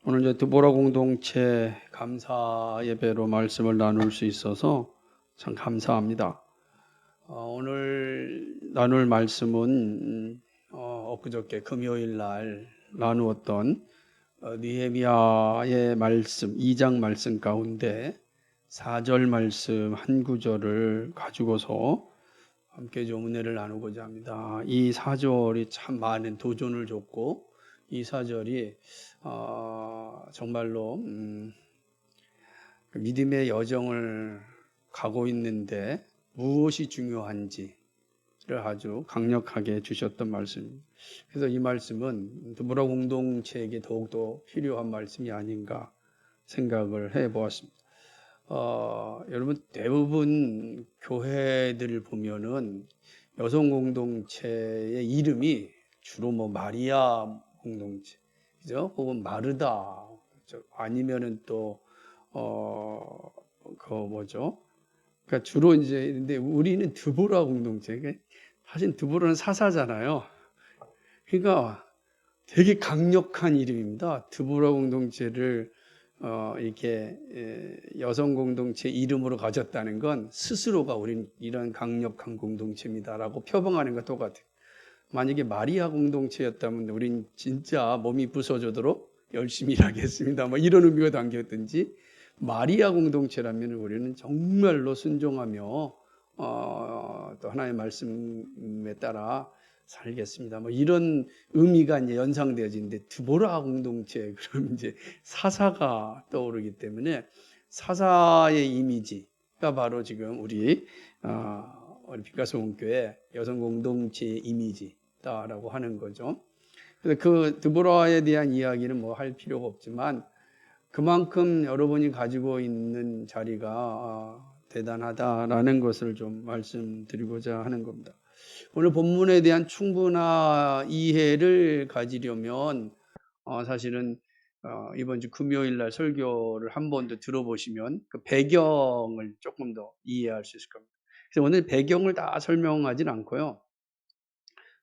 오늘 이제 드보라 공동체 감사 예배로 말씀을 나눌 수 있어서 참 감사합니다. 오늘 나눌 말씀은 엊그저께 금요일 날 나누었던 느헤미야의 말씀 2장 말씀 가운데 4절 말씀 한 구절을 가지고서 함께 좀 은혜를 나누고자 합니다. 이 4절이 참 많은 도전을 줬고 이 4절이 정말로 믿음의 여정을 가고 있는데 무엇이 중요한지를 아주 강력하게 주셨던 말씀입니다. 그래서 이 말씀은 드보라 공동체에게 더욱더 필요한 말씀이 아닌가 생각을 해보았습니다. 여러분 대부분 교회들을 보면은 여성 공동체의 이름이 주로 뭐 마리아 공동체, 그죠? 혹은 마르다, 그렇죠? 아니면은 또 그 뭐죠? 그러니까 주로 이제 근데 우리는 드보라 공동체. 사실 드보라는 사사잖아요. 그러니까 되게 강력한 이름입니다. 드보라 공동체를 이렇게 여성 공동체 이름으로 가졌다는 건 스스로가 우린 이런 강력한 공동체입니다라고 표방하는 것 똑같아요. 만약에 마리아 공동체였다면 우린 진짜 몸이 부서지도록 열심히 일하겠습니다. 뭐 이런 의미가 담겼든지 마리아 공동체라면 우리는 정말로 순종하며 또 하나님의 말씀에 따라 살겠습니다. 뭐 이런 의미가 이제 연상되어지는데 드보라 공동체 그럼 이제 사사가 떠오르기 때문에 사사의 이미지가 바로 지금 우리 빛가서 온교회 여성 공동체의 이미지다라고 하는 거죠. 그래서 그 드보라에 대한 이야기는 뭐 할 필요가 없지만 그만큼 여러분이 가지고 있는 자리가 대단하다라는 것을 좀 말씀드리고자 하는 겁니다. 오늘 본문에 대한 충분한 이해를 가지려면 사실은 이번 주 금요일 날 설교를 한 번 더 들어보시면 그 배경을 조금 더 이해할 수 있을 겁니다. 그래서 오늘 배경을 다 설명하진 않고요.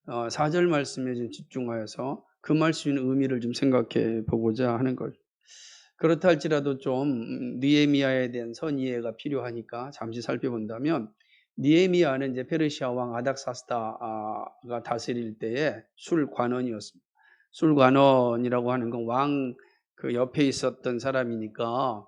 4절 말씀에 좀 집중하여서 그 말씀의 의미를 좀 생각해 보고자 하는 거죠. 그렇다 할지라도 좀 느헤미야에 대한 선이해가 필요하니까 잠시 살펴본다면 느헤미야는 이제 페르시아 왕 아닥사스다가 다스릴 때의 술관원이었습니다. 술관원이라고 하는 건 왕 그 옆에 있었던 사람이니까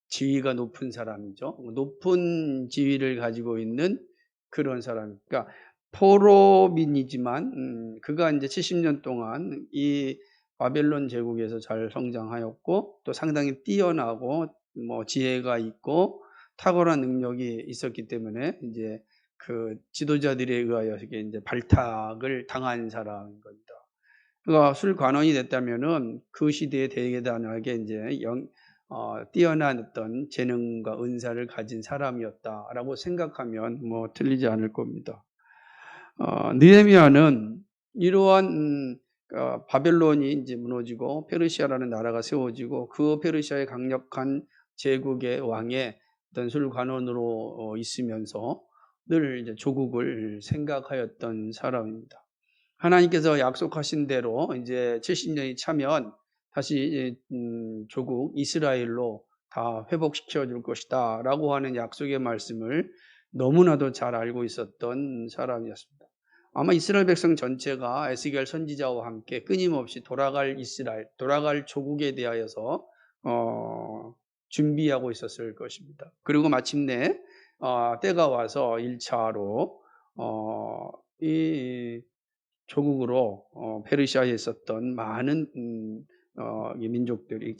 지위가 높은 사람이죠. 높은 지위를 가지고 있는 그런 사람. 그러니까 포로민이지만 그가 이제 70년 동안 이 바벨론 제국에서 잘 성장하였고 또 상당히 뛰어나고 뭐 지혜가 있고 탁월한 능력이 있었기 때문에 이제 그 지도자들에 의하여 이제 발탁을 당한 사람인 겁니다. 그가 술관원이 됐다면은 그 시대에 대단하게 이제 뛰어난 어떤 재능과 은사를 가진 사람이었다라고 생각하면 뭐 틀리지 않을 겁니다. 느헤미야는 이러한 바벨론이 이제 무너지고 페르시아라는 나라가 세워지고 그 페르시아의 강력한 제국의 왕의 어떤 술관원으로 있으면서 늘 이제 조국을 생각하였던 사람입니다. 하나님께서 약속하신 대로 이제 70년이 차면 다시 조국 이스라엘로 다 회복시켜 줄 것이다라고 하는 약속의 말씀을 너무나도 잘 알고 있었던 사람이었습니다. 아마 이스라엘 백성 전체가 에스겔 선지자와 함께 끊임없이 돌아갈 이스라엘, 돌아갈 조국에 대하여서 준비하고 있었을 것입니다. 그리고 마침내 때가 와서 1차로 이 조국으로 페르시아에 있었던 많은 민족들이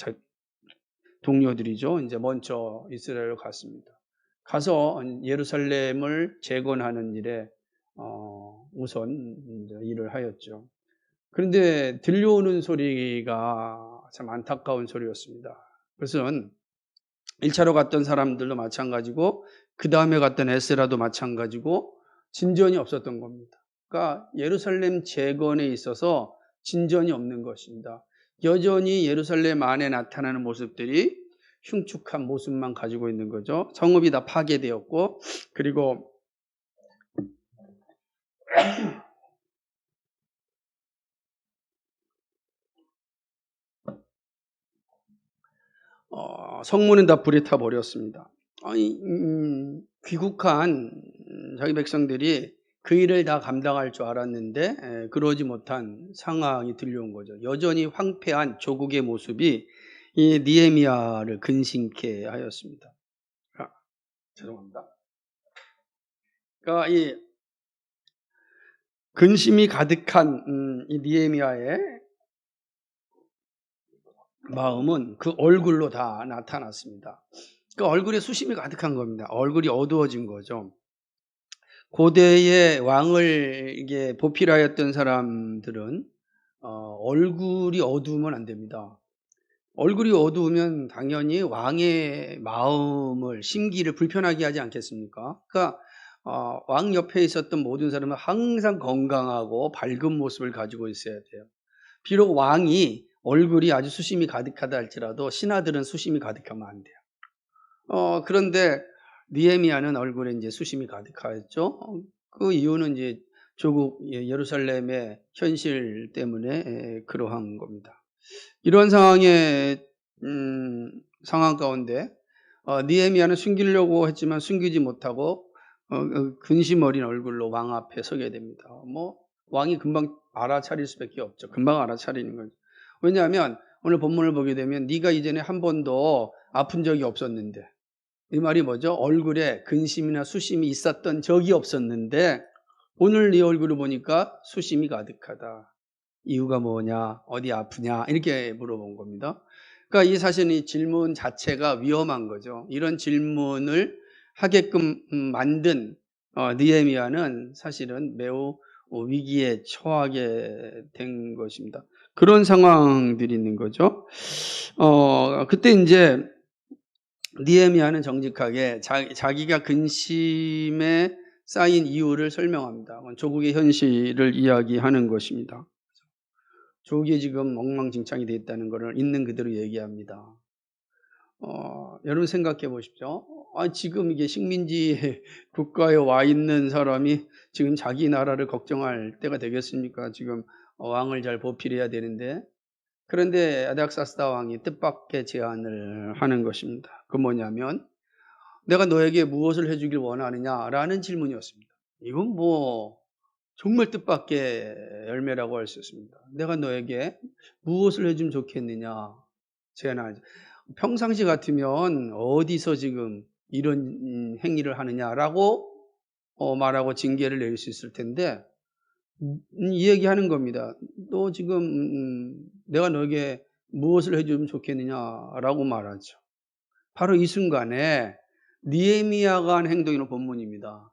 동료들이죠. 이제 먼저 이스라엘로 갔습니다. 가서 예루살렘을 재건하는 일에 우선 이제 일을 하였죠. 그런데 들려오는 소리가 참 안타까운 소리였습니다. 그것은 1차로 갔던 사람들도 마찬가지고 그 다음에 갔던 에스라도 마찬가지고 진전이 없었던 겁니다. 그러니까 예루살렘 재건에 있어서 진전이 없는 것입니다. 여전히 예루살렘 안에 나타나는 모습들이 흉측한 모습만 가지고 있는 거죠. 성읍이 다 파괴되었고 그리고 성문은 다 불에 타 버렸습니다. 아니, 귀국한 자기 백성들이 그 일을 다 감당할 줄 알았는데 그러지 못한 상황이 들려온 거죠. 여전히 황폐한 조국의 모습이 이 느헤미야를 근심케 하였습니다. 죄송합니다. 그러니까 이 근심이 가득한 이 느헤미야의 마음은 그 얼굴로 다 나타났습니다. 그 얼굴에 수심이 가득한 겁니다. 얼굴이 어두워진 거죠. 고대의 왕을 이게 보필하였던 사람들은 얼굴이 어두우면 안 됩니다. 얼굴이 어두우면 당연히 왕의 마음을, 심기를 불편하게 하지 않겠습니까? 그러니까 왕 옆에 있었던 모든 사람은 항상 건강하고 밝은 모습을 가지고 있어야 돼요. 비록 왕이 얼굴이 아주 수심이 가득하다 할지라도 신하들은 수심이 가득하면 안 돼요. 그런데 느헤미야는 얼굴에 이제 수심이 가득하였죠. 그 이유는 이제 조국 예루살렘의 현실 때문에 그러한 겁니다. 이런 상황 가운데 느헤미야는 숨기려고 했지만 숨기지 못하고 근심 어린 얼굴로 왕 앞에 서게 됩니다. 왕이 금방 알아차릴 수밖에 없죠. 금방 알아차리는 거죠. 왜냐하면 오늘 본문을 보게 되면 네가 이전에 한 번도 아픈 적이 없었는데, 이 말이 뭐죠? 얼굴에 근심이나 수심이 있었던 적이 없었는데 오늘 네 얼굴을 보니까 수심이 가득하다. 이유가 뭐냐? 어디 아프냐? 이렇게 물어본 겁니다. 그러니까 이 사실은 이 질문 자체가 위험한 거죠. 이런 질문을 하게끔 만든 느헤미야는 사실은 매우 위기에 처하게 된 것입니다. 그런 상황들이 있는 거죠. 그때 이제 느헤미야는 정직하게 자기가 근심에 쌓인 이유를 설명합니다. 조국의 현실을 이야기하는 것입니다. 조국이 지금 엉망진창이 되어 있다는 것을 있는 그대로 얘기합니다. 여러분 생각해 보십시오. 지금 이게 식민지 국가에 와 있는 사람이 지금 자기 나라를 걱정할 때가 되겠습니까? 지금 왕을 잘 보필해야 되는데, 그런데 아닥사스다 왕이 뜻밖의 제안을 하는 것입니다. 그 뭐냐면 내가 너에게 무엇을 해주길 원하느냐라는 질문이었습니다. 이건 정말 뜻밖의 열매라고 할 수 있습니다. 내가 너에게 무엇을 해주면 좋겠느냐 제안하죠. 평상시 같으면 어디서 지금 이런 행위를 하느냐라고 말하고 징계를 내릴 수 있을 텐데 이 얘기하는 겁니다. 너 지금 내가 너에게 무엇을 해주면 좋겠느냐라고 말하죠. 바로 이 순간에 느헤미야가 한 행동이는 본문입니다.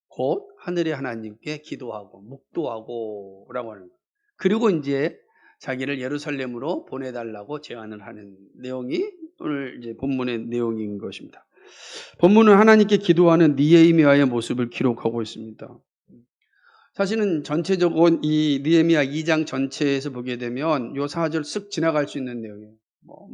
곧 하늘의 하나님께 기도하고 묵도하고 라고 하는 거예요. 그리고 이제 자기를 예루살렘으로 보내달라고 제안을 하는 내용이 오늘 이제 본문의 내용인 것입니다. 본문은 하나님께 기도하는 느헤미야의 모습을 기록하고 있습니다. 사실은 전체적으로 이 느헤미야 2장 전체에서 보게 되면 요 4절 쓱 지나갈 수 있는 내용이에요.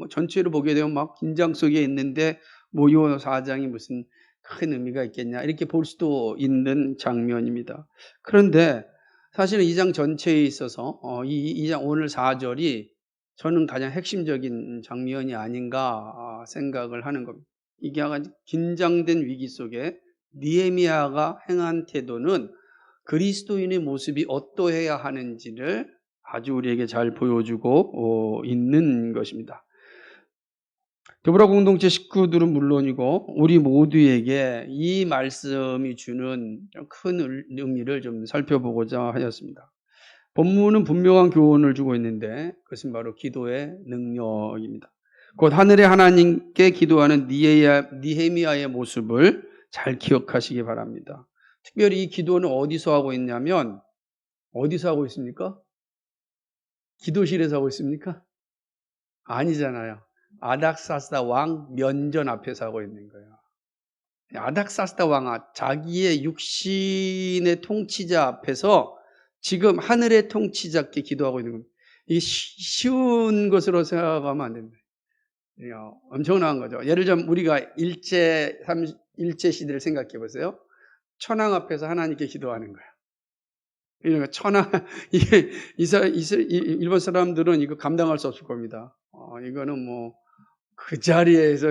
전체로 보게 되면 막 긴장 속에 있는데 요 4장이 무슨 큰 의미가 있겠냐 이렇게 볼 수도 있는 장면입니다. 그런데 사실은 2장 전체에 있어서 이 2장 오늘 4절이 저는 가장 핵심적인 장면이 아닌가 생각을 하는 겁니다. 이게 약간 긴장된 위기 속에 느헤미야가 행한 태도는 그리스도인의 모습이 어떠해야 하는지를 아주 우리에게 잘 보여주고 있는 것입니다. 더불어 공동체 식구들은 물론이고 우리 모두에게 이 말씀이 주는 큰 의미를 좀 살펴보고자 하였습니다. 본문은 분명한 교훈을 주고 있는데 그것은 바로 기도의 능력입니다. 곧 하늘의 하나님께 기도하는 느헤미야의 모습을 잘 기억하시기 바랍니다. 특별히 이 기도는 어디서 하고 있냐면 어디서 하고 있습니까? 기도실에서 하고 있습니까? 아니잖아요. 아닥사스다 왕 면전 앞에서 하고 있는 거예요. 아닥사스다 왕아 자기의 육신의 통치자 앞에서 지금 하늘의 통치자께 기도하고 있는 겁니다. 이게 쉬운 것으로 생각하면 안 됩니다. 엄청난 거죠. 예를 들면 우리가 일제 시대를 생각해 보세요. 천황 앞에서 하나님께 기도하는 거예요. 그러니까 일본 사람들은 이거 감당할 수 없을 겁니다. 이거는 그 자리에서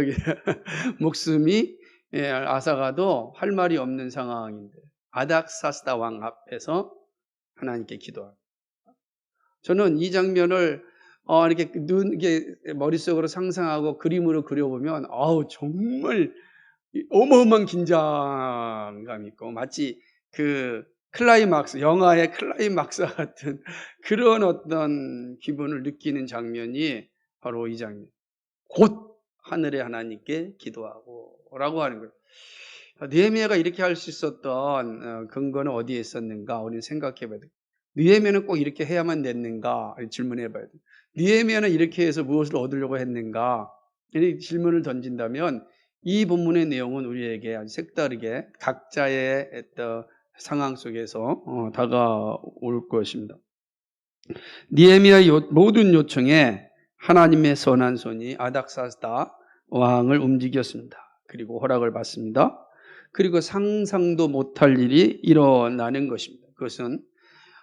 목숨이 앗아가도 할 말이 없는 상황인데 아닥사스다 왕 앞에서 하나님께 기도합니다. 저는 이 장면을 이렇게 머릿속으로 상상하고 그림으로 그려보면 정말 어마어마한 긴장감이 있고 마치 그 클라이막스, 영화의 클라이막스 같은 그런 어떤 기분을 느끼는 장면이 바로 이 장면. 곧 하늘의 하나님께 기도하고 라고 하는 거예요. 느헤미야가 이렇게 할 수 있었던 근거는 어디에 있었는가? 우리는 생각해 봐야 돼요. 느헤미야는 꼭 이렇게 해야만 됐는가? 질문해 봐야 돼요. 느헤미야는 이렇게 해서 무엇을 얻으려고 했는가? 이 질문을 던진다면 이 본문의 내용은 우리에게 아주 색다르게 각자의 어떤 상황 속에서 다가올 것입니다. 느헤미야의 모든 요청에 하나님의 선한 손이 아닥사스다 왕을 움직였습니다. 그리고 허락을 받습니다. 그리고 상상도 못할 일이 일어나는 것입니다. 그것은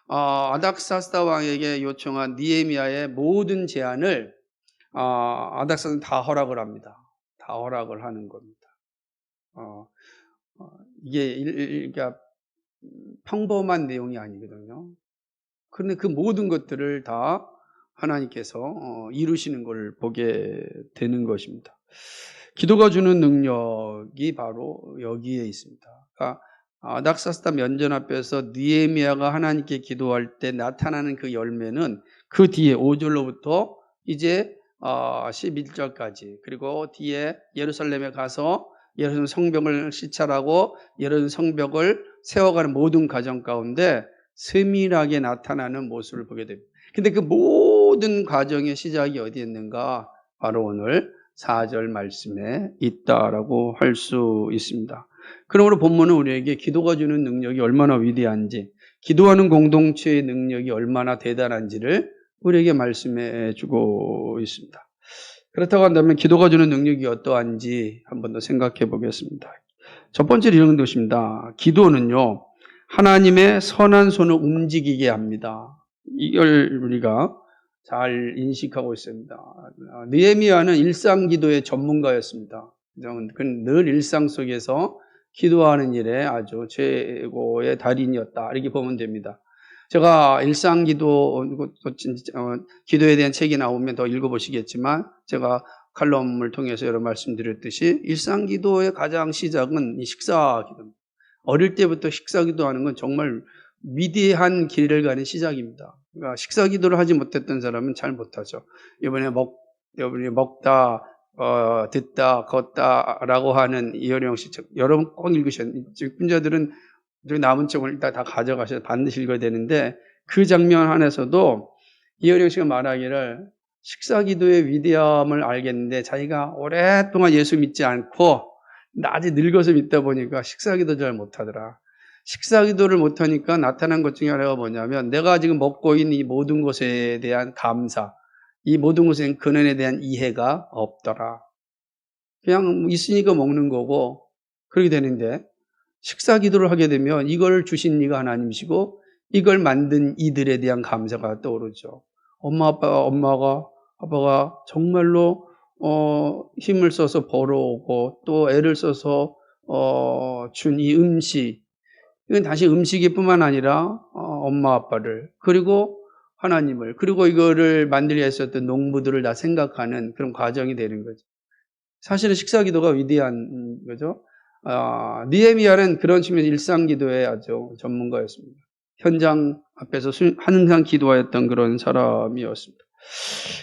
아닥사스다 왕에게 요청한 느헤미야의 모든 제안을 아닥사스다는 다 허락을 합니다. 다 허락을 하는 겁니다. 이게 평범한 내용이 아니거든요. 그런데 그 모든 것들을 다 하나님께서 이루시는 걸 보게 되는 것입니다. 기도가 주는 능력이 바로 여기에 있습니다. 그러니까 아닥사스다 면전 앞에서 느헤미야가 하나님께 기도할 때 나타나는 그 열매는 그 뒤에 5절로부터 이제 11절까지 그리고 뒤에 예루살렘에 가서 예루살렘 성벽을 시찰하고 예루살렘 성벽을 세워가는 모든 과정 가운데 세밀하게 나타나는 모습을 보게 됩니다. 근데 그 모든 과정의 시작이 어디에 있는가? 바로 오늘 4절 말씀에 있다라고 할 수 있습니다. 그러므로 본문은 우리에게 기도가 주는 능력이 얼마나 위대한지, 기도하는 공동체의 능력이 얼마나 대단한지를 우리에게 말씀해 주고 있습니다. 그렇다고 한다면 기도가 주는 능력이 어떠한지 한번 더 생각해 보겠습니다. 첫 번째는 이런 것입니다. 기도는요, 하나님의 선한 손을 움직이게 합니다. 이걸 우리가 잘 인식하고 있습니다. 느헤미야는 일상 기도의 전문가였습니다. 그는 늘 일상 속에서 기도하는 일에 아주 최고의 달인이었다. 이렇게 보면 됩니다. 제가 일상 기도, 기도에 대한 책이 나오면 더 읽어보시겠지만 제가 칼럼을 통해서 여러 말씀드렸듯이 일상 기도의 가장 시작은 식사 기도입니다. 어릴 때부터 식사 기도하는 건 정말 위대한 길을 가는 시작입니다. 그러니까 식사 기도를 하지 못했던 사람은 잘 못하죠. 이번에 먹다, 듣다, 걷다라고 하는 이효령 씨 책, 여러분 꼭 읽으셔야 돼요. 분자들은 남은 책을 일단 다 가져가셔서 반드시 읽어야 되는데 그 장면 안에서도 이효령 씨가 말하기를 식사 기도의 위대함을 알겠는데 자기가 오랫동안 예수 믿지 않고 아직 늙어서 믿다 보니까 식사 기도 잘 못하더라. 식사 기도를 못하니까 나타난 것 중에 하나가 뭐냐면 내가 지금 먹고 있는 이 모든 것에 대한 감사, 이 모든 것에 대한 근원에 대한 이해가 없더라. 그냥 있으니까 먹는 거고 그렇게 되는데 식사 기도를 하게 되면 이걸 주신 이가 하나님이시고 이걸 만든 이들에 대한 감사가 떠오르죠. 아빠가 정말로 힘을 써서 벌어오고 또 애를 써서 준 이 음식, 이건 다시 음식이 뿐만 아니라 엄마 아빠를 그리고 하나님을 그리고 이거를 만들기 위해 썼던 농부들을 다 생각하는 그런 과정이 되는 거죠. 사실은 식사 기도가 위대한 거죠. 느헤미야는 그런 측면에서 일상 기도의 아주 전문가였습니다. 현장 앞에서 항상 기도하였던 그런 사람이었습니다.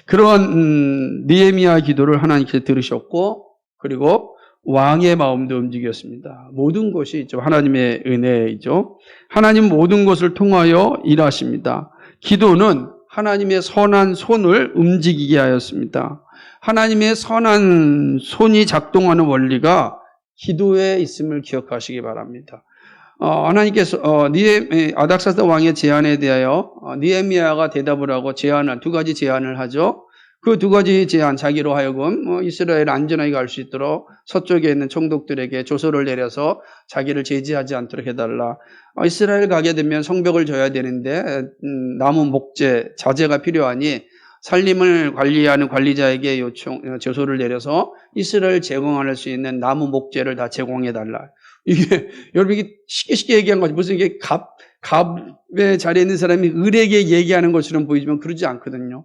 그런 느헤미야 기도를 하나님께서 들으셨고 그리고 왕의 마음도 움직였습니다. 모든 것이 하나님의 은혜이죠. 하나님 모든 것을 통하여 일하십니다. 기도는 하나님의 선한 손을 움직이게 하였습니다. 하나님의 선한 손이 작동하는 원리가 기도에 있음을 기억하시기 바랍니다. 하나님께서 아닥사스다 왕의 제안에 대하여 느헤미야가 대답을 하고 두 가지 제안을 하죠. 그 두 가지 제안, 자기로 하여금 이스라엘 안전하게 갈 수 있도록 서쪽에 있는 총독들에게 조서를 내려서 자기를 제지하지 않도록 해달라. 이스라엘 가게 되면 성벽을 져야 되는데 나무 목재, 자재가 필요하니 살림을 관리하는 관리자에게 제소를 내려서 이스라엘 제공할 수 있는 나무 목재를 다 제공해달라. 이게, 여러분, 이게 쉽게 얘기한 거지. 무슨 이게 갑의 자리에 있는 사람이 을에게 얘기하는 것처럼 보이지만 그러지 않거든요.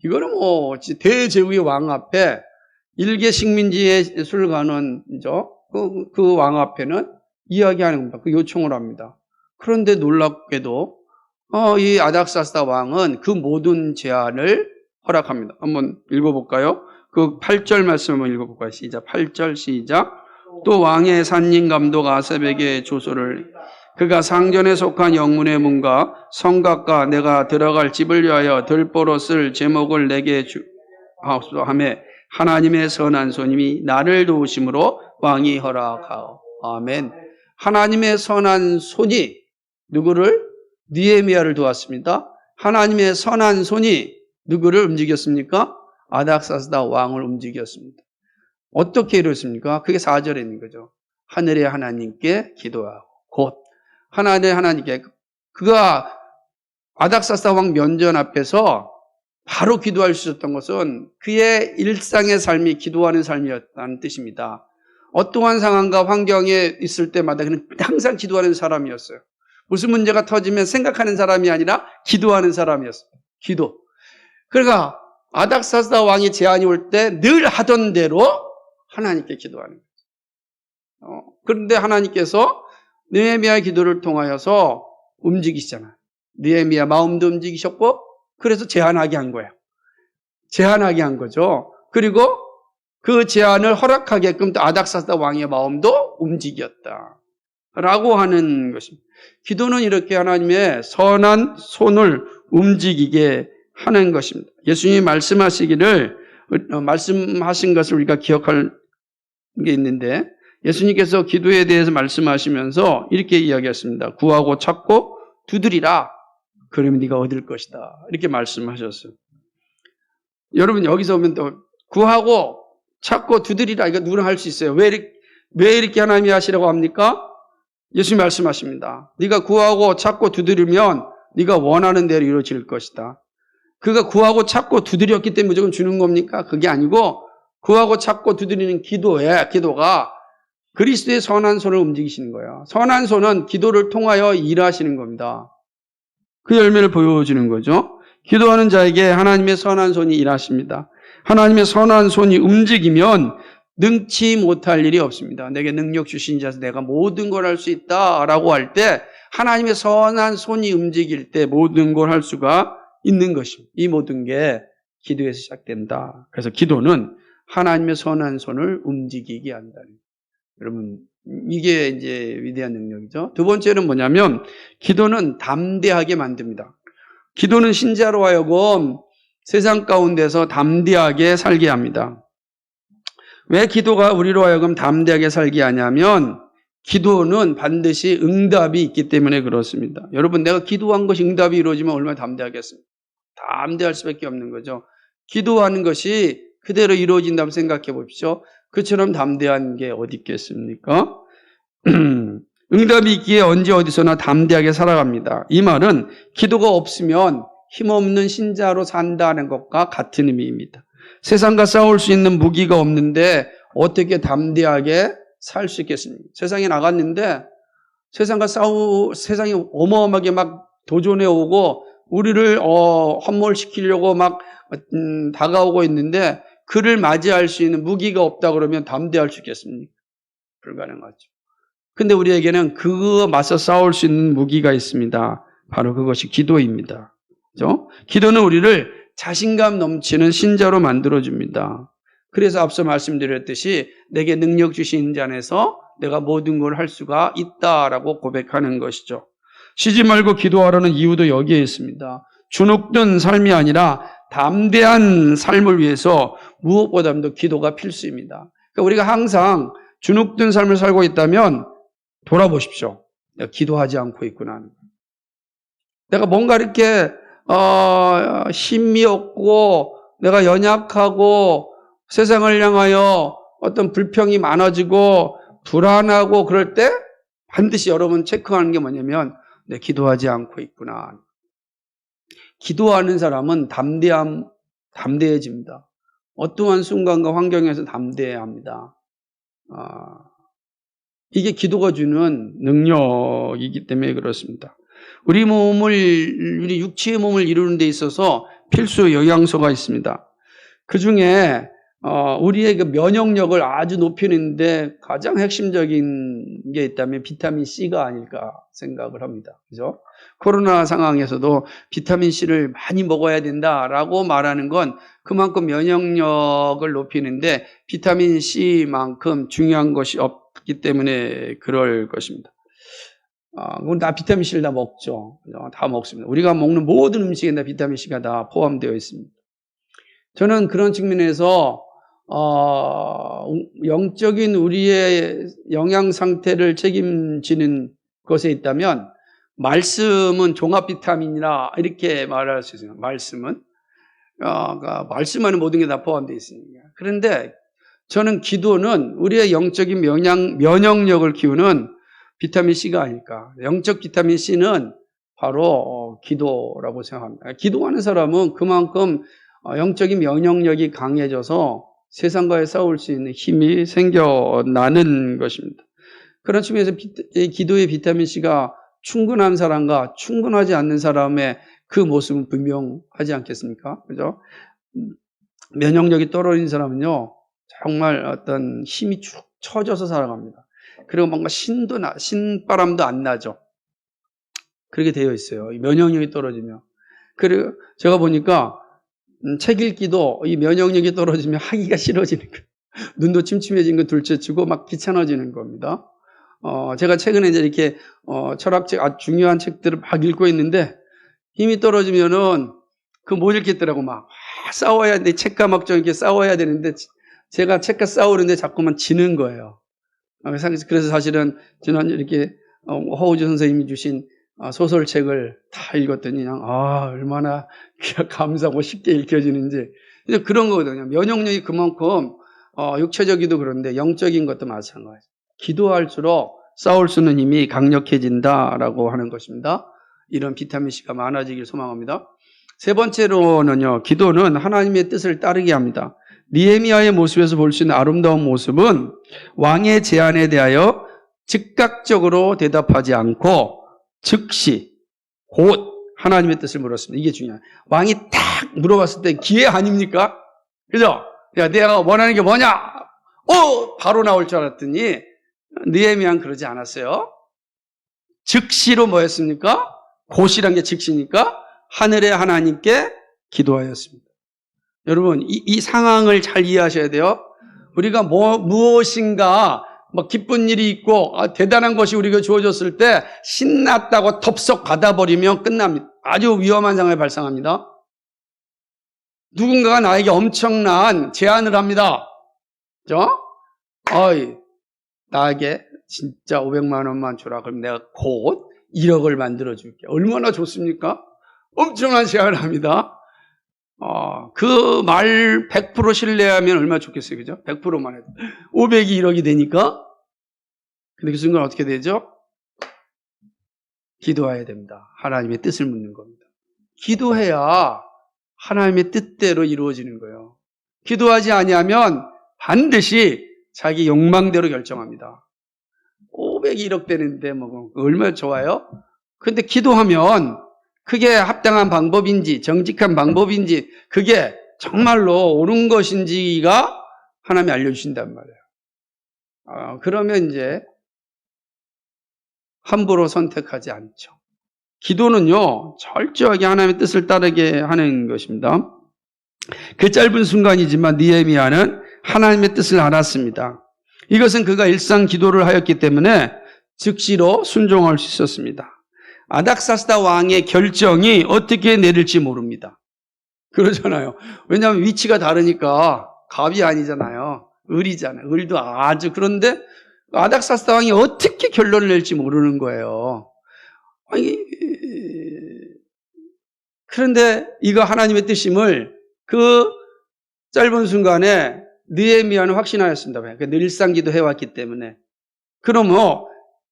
이거는 뭐, 대제국의 왕 앞에 일개 식민지의 술관원이죠. 그 왕 앞에는 이야기하는 겁니다. 그 요청을 합니다. 그런데 놀랍게도, 이 아닥사스다 왕은 그 모든 제안을 허락합니다. 한번 읽어볼까요? 그 8절 말씀 한번 읽어볼까요? 시작. 8절 시작. 또 왕의 산림 감독 아삽에게 조소를 그가 상전에 속한 영문의 문과 성곽과 내가 들어갈 집을 위하여 들보로 쓸 제목을 내게 주옵소서 하며 하나님의 선한 손님이 나를 도우심으로 왕이 허락하오. 아멘. 하나님의 선한 손이 누구를? 느헤미야를 도왔습니다. 하나님의 선한 손이 누구를 움직였습니까? 아닥사스다 왕을 움직였습니다. 어떻게 이뤘습니까? 그게 4절에 있는 거죠. 하늘의 하나님께 기도하고 곧 하나님의 하나님께 그가 아닥사스다 왕 면전 앞에서 바로 기도할 수 있었던 것은 그의 일상의 삶이 기도하는 삶이었다는 뜻입니다. 어떠한 상황과 환경에 있을 때마다 그는 항상 기도하는 사람이었어요. 무슨 문제가 터지면 생각하는 사람이 아니라 기도하는 사람이었어요. 기도. 그러니까 아닥사스다 왕의 제안이 올 때 늘 하던 대로 하나님께 기도하는 거예요. 그런데 하나님께서 느헤미야의 기도를 통하여서 움직이시잖아요. 느헤미야 마음도 움직이셨고 그래서 제안하게 한 거예요. 제안하게 한 거죠. 그리고 그 제안을 허락하게끔 또 아닥사스다 왕의 마음도 움직였다. 라고 하는 것입니다. 기도는 이렇게 하나님의 선한 손을 움직이게 하는 것입니다. 예수님이 말씀하신 것을 우리가 기억할 게 있는데 예수님께서 기도에 대해서 말씀하시면서 이렇게 이야기했습니다. 구하고 찾고 두드리라. 그러면 네가 얻을 것이다. 이렇게 말씀하셨어요. 여러분 여기서 보면 또 구하고 찾고 두드리라. 이거 누구나 할 수 있어요. 왜 이렇게 하나님이 하시라고 합니까? 예수님 말씀하십니다. 네가 구하고 찾고 두드리면 네가 원하는 대로 이루어질 것이다. 그가 구하고 찾고 두드렸기 때문에 무조건 주는 겁니까? 그게 아니고 구하고 찾고 두드리는 기도가 그리스도의 선한 손을 움직이시는 거예요. 선한 손은 기도를 통하여 일하시는 겁니다. 그 열매를 보여주는 거죠. 기도하는 자에게 하나님의 선한 손이 일하십니다. 하나님의 선한 손이 움직이면 능치 못할 일이 없습니다. 내게 능력 주신 자에서 내가 모든 걸 할 수 있다라고 할 때 하나님의 선한 손이 움직일 때 모든 걸 할 수가 있는 것입니다. 이 모든 게 기도에서 시작된다. 그래서 기도는 하나님의 선한 손을 움직이게 한다는 거예요. 여러분 이게 이제 위대한 능력이죠. 두 번째는 뭐냐면 기도는 담대하게 만듭니다. 기도는 신자로 하여금 세상 가운데서 담대하게 살게 합니다. 왜 기도가 우리로 하여금 담대하게 살게 하냐면 기도는 반드시 응답이 있기 때문에 그렇습니다. 여러분 내가 기도한 것이 응답이 이루어지면 얼마나 담대하겠습니까? 담대할 수밖에 없는 거죠. 기도하는 것이 그대로 이루어진다고 생각해 보십시오. 그처럼 담대한 게 어디 있겠습니까? 응답이 있기에 언제 어디서나 담대하게 살아갑니다. 이 말은 기도가 없으면 힘없는 신자로 산다는 것과 같은 의미입니다. 세상과 싸울 수 있는 무기가 없는데 어떻게 담대하게 살 수 있겠습니까? 세상에 나갔는데 세상이 어마어마하게 막 도전해 오고 우리를 함몰시키려고 막 다가오고 있는데 그를 맞이할 수 있는 무기가 없다 그러면 담대할 수 있겠습니까? 불가능하죠. 근데 우리에게는 그거 맞서 싸울 수 있는 무기가 있습니다. 바로 그것이 기도입니다. 그렇죠? 기도는 우리를 자신감 넘치는 신자로 만들어줍니다. 그래서 앞서 말씀드렸듯이 내게 능력 주신 자 안에서 내가 모든 걸 할 수가 있다라고 고백하는 것이죠. 쉬지 말고 기도하라는 이유도 여기에 있습니다. 주눅든 삶이 아니라 담대한 삶을 위해서 무엇보다도 기도가 필수입니다. 그러니까 우리가 항상 주눅든 삶을 살고 있다면 돌아보십시오. 내가 기도하지 않고 있구나. 내가 뭔가 이렇게 힘이 없고 내가 연약하고 세상을 향하여 어떤 불평이 많아지고 불안하고 그럴 때 반드시 여러분 체크하는 게 뭐냐면 내 기도하지 않고 있구나. 기도하는 사람은 담대함 담대해집니다. 어떠한 순간과 환경에서 담대해야 합니다. 이게 기도가 주는 능력이기 때문에 그렇습니다. 우리 육체의 몸을 이루는 데 있어서 필수 영양소가 있습니다. 그 중에 우리의 그 면역력을 아주 높이는데 가장 핵심적인 게 있다면 비타민 C가 아닐까 생각을 합니다. 그죠? 코로나 상황에서도 비타민 C를 많이 먹어야 된다라고 말하는 건 그만큼 면역력을 높이는데 비타민 C만큼 중요한 것이 없기 때문에 그럴 것입니다. 그건 다 비타민 C를 다 먹죠. 다 먹습니다. 우리가 먹는 모든 음식에 다 비타민 C가 다 포함되어 있습니다. 저는 그런 측면에서 영적인 우리의 영양 상태를 책임지는 것에 있다면 말씀은 종합 비타민이라 이렇게 말할 수 있어요. 말씀은 말씀 안에 모든 게 다 포함되어 있으니까. 그런데 저는 기도는 우리의 영적인 면역력을 키우는 비타민 C가 아닐까. 영적 비타민 C는 바로 기도라고 생각합니다. 기도하는 사람은 그만큼 영적인 면역력이 강해져서 세상과의 싸울 수 있는 힘이 생겨나는 것입니다. 그런 측면에서 기도의 비타민 C가 충분한 사람과 충분하지 않는 사람의 그 모습은 분명하지 않겠습니까? 그죠? 면역력이 떨어진 사람은요, 정말 어떤 힘이 축 처져서 살아갑니다. 그리고 뭔가 신바람도 안 나죠. 그렇게 되어 있어요. 면역력이 떨어지면. 그리고 제가 보니까 책 읽기도 이 면역력이 떨어지면 하기가 싫어지는 거예요. 눈도 침침해진 건 둘째치고 막 귀찮아지는 겁니다. 제가 최근에 이제 이렇게 철학책 아주 중요한 책들을 막 읽고 있는데 힘이 떨어지면은 그 못 읽겠더라고. 막 싸워야 돼. 책과 막 좀 이렇게 싸워야 되는데 제가 책과 싸우는데 자꾸만 지는 거예요. 그래서 사실은 지난주 이렇게 허우주 선생님이 주신 소설책을 다 읽었더니 그냥 얼마나 감사하고 쉽게 읽혀지는지 그런 거거든요. 면역력이 그만큼 육체적이도 그런데 영적인 것도 마찬가지. 기도할수록 싸울 수 있는 힘이 강력해진다라고 하는 것입니다. 이런 비타민 C가 많아지길 소망합니다. 세 번째로는요, 기도는 하나님의 뜻을 따르게 합니다. 느헤미야의 모습에서 볼 수 있는 아름다운 모습은 왕의 제안에 대하여 즉각적으로 대답하지 않고 즉시 곧 하나님의 뜻을 물었습니다. 이게 중요해요. 왕이 딱 물어봤을 때 기회 아닙니까? 그죠? 야, 내가 원하는 게 뭐냐? 바로 나올 줄 알았더니 느헤미야는 그러지 않았어요. 즉시로 뭐였습니까? 곧이란 게 즉시니까 하늘의 하나님께 기도하였습니다. 여러분, 이 상황을 잘 이해하셔야 돼요. 우리가 무엇인가 기쁜 일이 있고 대단한 것이 우리가 주어졌을 때 신났다고 덥석 받아버리면 끝납니다. 아주 위험한 상황이 발생합니다. 누군가가 나에게 엄청난 제안을 합니다. 그죠? 나에게 진짜 500만 원만 주라. 그럼 내가 곧 1억을 만들어 줄게. 얼마나 좋습니까? 엄청난 제안을 합니다. 그 말 100% 신뢰하면 얼마나 좋겠어요. 그죠? 100%만 해도. 500이 1억이 되니까. 근데 그 순간 어떻게 되죠? 기도해야 됩니다. 하나님의 뜻을 묻는 겁니다. 기도해야 하나님의 뜻대로 이루어지는 거예요. 기도하지 아니하면 반드시 자기 욕망대로 결정합니다. 500이 1억 되는데 얼마나 좋아요? 근데 기도하면 그게 합당한 방법인지 정직한 방법인지 그게 정말로 옳은 것인지가 하나님이 알려주신단 말이에요. 그러면 이제 함부로 선택하지 않죠. 기도는요, 철저하게 하나님의 뜻을 따르게 하는 것입니다. 그 짧은 순간이지만 느헤미야는 하나님의 뜻을 알았습니다. 이것은 그가 일상 기도를 하였기 때문에 즉시로 순종할 수 있었습니다. 아닥사스다 왕의 결정이 어떻게 내릴지 모릅니다. 그러잖아요. 왜냐하면 위치가 다르니까 갑이 아니잖아요. 을이잖아요. 을도 아주 그런데 아닥사스다 왕이 어떻게 결론을 낼지 모르는 거예요. 그런데 이거 하나님의 뜻임을 그 짧은 순간에 느헤미야는 확신하였습니다. 그러니까 일상기도 해왔기 때문에. 그럼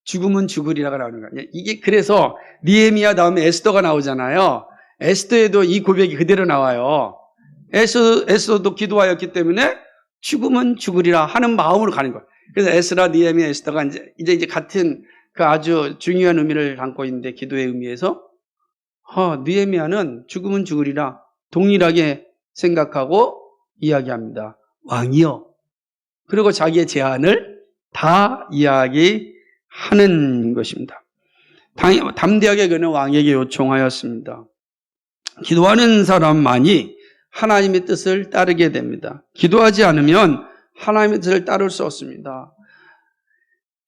죽으면 죽으리라가 나오는 거예요. 이게 그래서 느헤미야 다음에 에스더가 나오잖아요. 에스더에도 이 고백이 그대로 나와요. 에스더도 기도하였기 때문에 죽으면 죽으리라 하는 마음으로 가는 거예요. 그래서 에스라, 느헤미야, 에스더가 이제 같은 그 아주 중요한 의미를 담고 있는데, 기도의 의미에서 느헤미야는 죽으면 죽으리라 동일하게 생각하고 이야기합니다. 왕이여. 그리고 자기의 제안을 다 이야기하는 것입니다. 담대하게 그는 왕에게 요청하였습니다. 기도하는 사람만이 하나님의 뜻을 따르게 됩니다. 기도하지 않으면 하나님의 뜻을 따를 수 없습니다.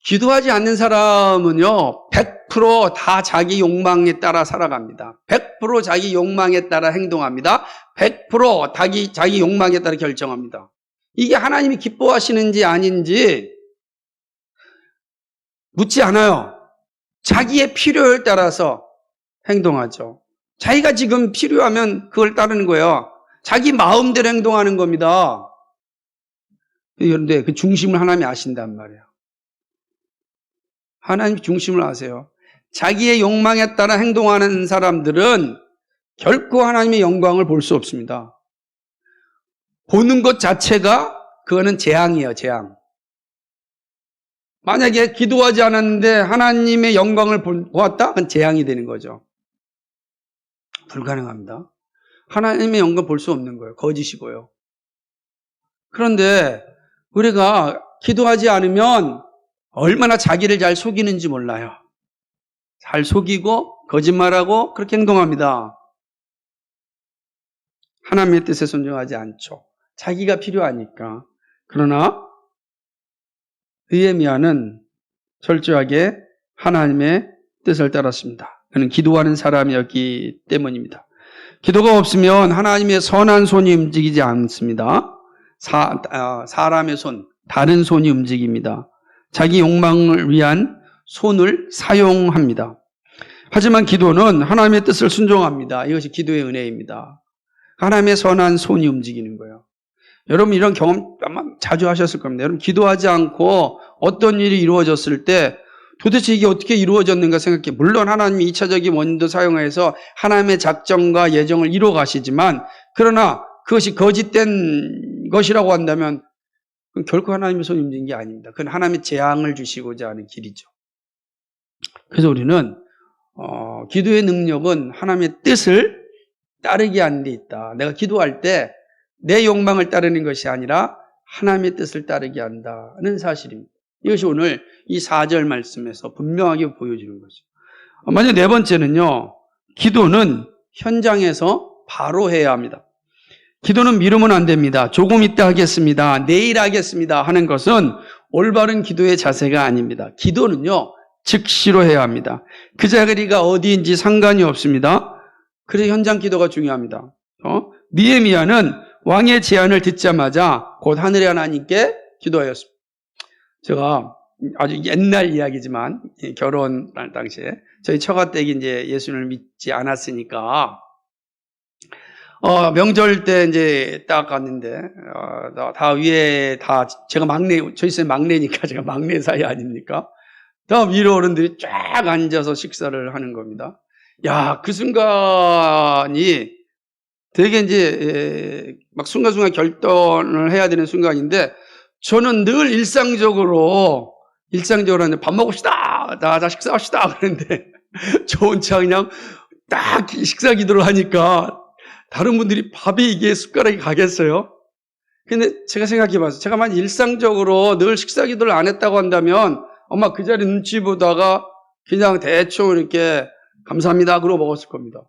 기도하지 않는 사람은요, 100% 다 자기 욕망에 따라 살아갑니다. 100% 자기 욕망에 따라 행동합니다. 100% 자기 욕망에 따라 결정합니다. 이게 하나님이 기뻐하시는지 아닌지 묻지 않아요. 자기의 필요에 따라서 행동하죠. 자기가 지금 필요하면 그걸 따르는 거예요. 자기 마음대로 행동하는 겁니다. 그런데 그 중심을 하나님이 아신단 말이에요. 하나님 중심을 아세요. 자기의 욕망에 따라 행동하는 사람들은 결코 하나님의 영광을 볼 수 없습니다. 보는 것 자체가 그거는 재앙이에요, 재앙. 만약에 기도하지 않았는데 하나님의 영광을 보았다? 그건 재앙이 되는 거죠. 불가능합니다. 하나님의 영광 볼 수 없는 거예요. 거짓이고요. 그런데 우리가 기도하지 않으면 얼마나 자기를 잘 속이는지 몰라요. 잘 속이고 거짓말하고 그렇게 행동합니다. 하나님의 뜻에 순종하지 않죠. 자기가 필요하니까. 그러나 느헤미야는 철저하게 하나님의 뜻을 따랐습니다. 그는 기도하는 사람이었기 때문입니다. 기도가 없으면 하나님의 선한 손이 움직이지 않습니다. 사람의 손, 다른 손이 움직입니다. 자기 욕망을 위한 손을 사용합니다. 하지만 기도는 하나님의 뜻을 순종합니다. 이것이 기도의 은혜입니다. 하나님의 선한 손이 움직이는 거예요. 여러분 이런 경험 아마 자주 하셨을 겁니다. 여러분 기도하지 않고 어떤 일이 이루어졌을 때 도대체 이게 어떻게 이루어졌는가 생각해. 물론 하나님이 2차적인 원인도 사용해서 하나님의 작정과 예정을 이루어 가시지만, 그러나 그것이 거짓된 것이라고 한다면 그건 결코 하나님의 손이 움직인 게 아닙니다. 그건 하나님의 재앙을 주시고자 하는 길이죠. 그래서 우리는 기도의 능력은 하나님의 뜻을 따르게 하는 데 있다. 내가 기도할 때 내 욕망을 따르는 것이 아니라 하나님의 뜻을 따르게 한다는 사실입니다. 이것이 오늘 이 4절 말씀에서 분명하게 보여주는 거죠. 먼저 네 번째는요, 기도는 현장에서 바로 해야 합니다. 기도는 미루면 안 됩니다. 조금 이따 하겠습니다. 내일 하겠습니다. 하는 것은 올바른 기도의 자세가 아닙니다. 기도는요, 즉시로 해야 합니다. 그 자리가 어디인지 상관이 없습니다. 그래서 현장 기도가 중요합니다. 느헤미야는 왕의 제안을 듣자마자 곧 하늘의 하나님께 기도하였습니다. 제가 아주 옛날 이야기지만 결혼할 당시에 저희 처가댁이 이제 예수님을 믿지 않았으니까 명절 때 이제 딱 갔는데 다 위에 다 제가 막내, 저희 쌤 막내니까 제가 막내 사이 아닙니까? 다 위로 어른들이 쫙 앉아서 식사를 하는 겁니다. 야, 그 순간이 되게 이제 막 순간순간 결단을 해야 되는 순간인데, 저는 늘 일상적으로 밥 먹읍시다, 다 식사합시다 그러는데 저 혼자 그냥 딱 식사 기도를 하니까 다른 분들이 밥이 이게 숟가락이 가겠어요? 근데 제가 생각해 봤어요. 제가 만약 일상적으로 늘 식사 기도를 안 했다고 한다면 아마 그 자리 눈치 보다가 그냥 대충 이렇게 감사합니다 그러고 먹었을 겁니다.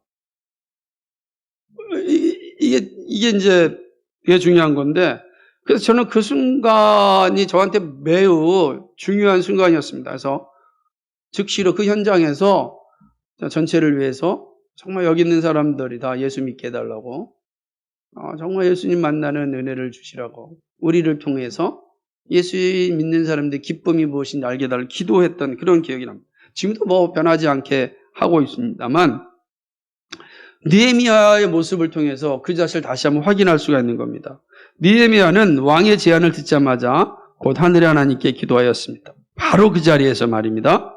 이게 이제 되게 중요한 건데, 그래서 저는 그 순간이 저한테 매우 중요한 순간이었습니다. 그래서 즉시로 그 현장에서 전체를 위해서 정말 여기 있는 사람들이 다 예수 믿게 해달라고, 정말 예수님 만나는 은혜를 주시라고, 우리를 통해서 예수 믿는 사람들의 기쁨이 무엇인지 알게 해달라고 기도했던 그런 기억이 납니다. 지금도 뭐 변하지 않게 하고 있습니다만, 느헤미야의 모습을 통해서 그 자신을 다시 한번 확인할 수가 있는 겁니다. 느헤미야는 왕의 제안을 듣자마자 곧 하늘의 하나님께 기도하였습니다. 바로 그 자리에서 말입니다.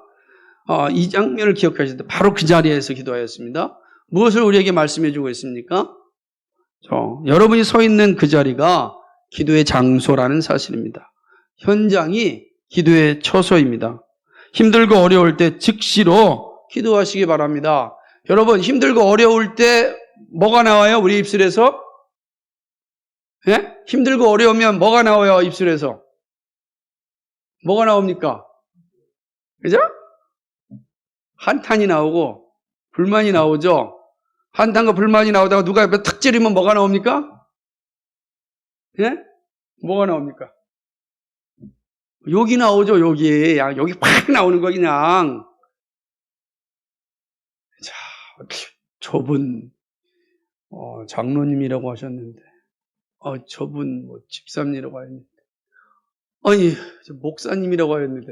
이 장면을 기억하실 때 바로 그 자리에서 기도하였습니다. 무엇을 우리에게 말씀해 주고 있습니까? 여러분이 서 있는 그 자리가 기도의 장소라는 사실입니다. 현장이 기도의 처소입니다. 힘들고 어려울 때 즉시로 기도하시기 바랍니다. 여러분, 힘들고 어려울 때 뭐가 나와요? 우리 입술에서? 예? 힘들고 어려우면 뭐가 나와요? 입술에서? 뭐가 나옵니까? 그죠? 한탄이 나오고 불만이 나오죠? 한탄과 불만이 나오다가 누가 옆에 탁 찌르면 뭐가 나옵니까? 예? 뭐가 나옵니까? 욕이 나오죠, 욕이. 여기 팍 나오는 거, 그냥. 자, 저분, 장로님이라고 하셨는데, 저분, 집사님이라고 하셨는데, 아니, 목사님이라고 하셨는데,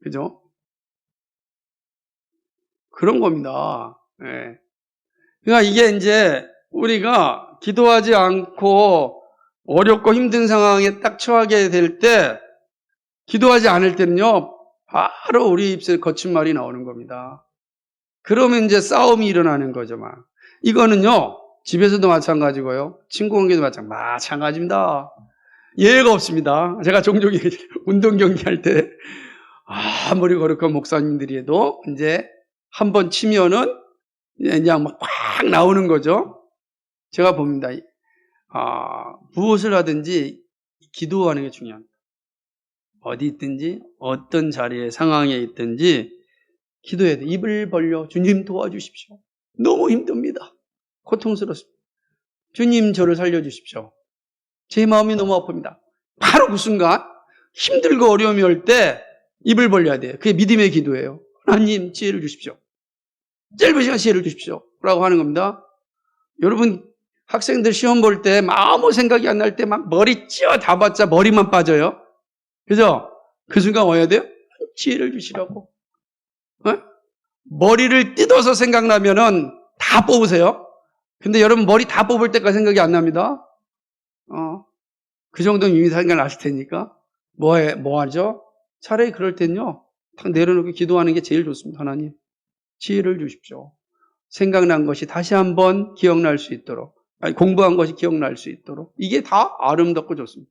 그죠? 그런 겁니다. 예. 그러니까 이게 이제 우리가 기도하지 않고 어렵고 힘든 상황에 딱 처하게 될 때, 기도하지 않을 때는요, 바로 우리 입술에 거친 말이 나오는 겁니다. 그러면 이제 싸움이 일어나는 거죠, 막. 이거는요, 집에서도 마찬가지고요, 친구 관계도 마찬가지입니다. 예외가 없습니다. 제가 종종 운동 경기할 때, 아무리 거룩한 목사님들이 해도 이제 한 번 치면은 그냥 막 팍 나오는 거죠. 제가 봅니다. 무엇을 하든지 기도하는 게 중요합니다. 어디 있든지 어떤 자리에 상황에 있든지 기도해야 돼. 입을 벌려 주님 도와주십시오. 너무 힘듭니다. 고통스럽습니다. 주님 저를 살려주십시오. 제 마음이 너무 아픕니다. 바로 그 순간 힘들고 어려움이 올 때 입을 벌려야 돼요. 그게 믿음의 기도예요. 하나님 지혜를 주십시오. 짧은 시간 지혜를 주십시오. 라고 하는 겁니다. 여러분 학생들 시험 볼 때 아무 생각이 안 날 때 막 머리 찧어 다 봤자 머리만 빠져요. 그죠? 그 순간 와야 돼요? 지혜를 주시라고. 머리를 뜯어서 생각나면은 다 뽑으세요. 근데 여러분 머리 다 뽑을 때까지 생각이 안 납니다. 그 정도는 이미 생각나실 테니까. 뭐 하죠? 차라리 그럴 땐요, 탁 내려놓고 기도하는 게 제일 좋습니다. 하나님, 지혜를 주십시오. 생각난 것이 다시 한번 기억날 수 있도록, 공부한 것이 기억날 수 있도록. 이게 다 아름답고 좋습니다.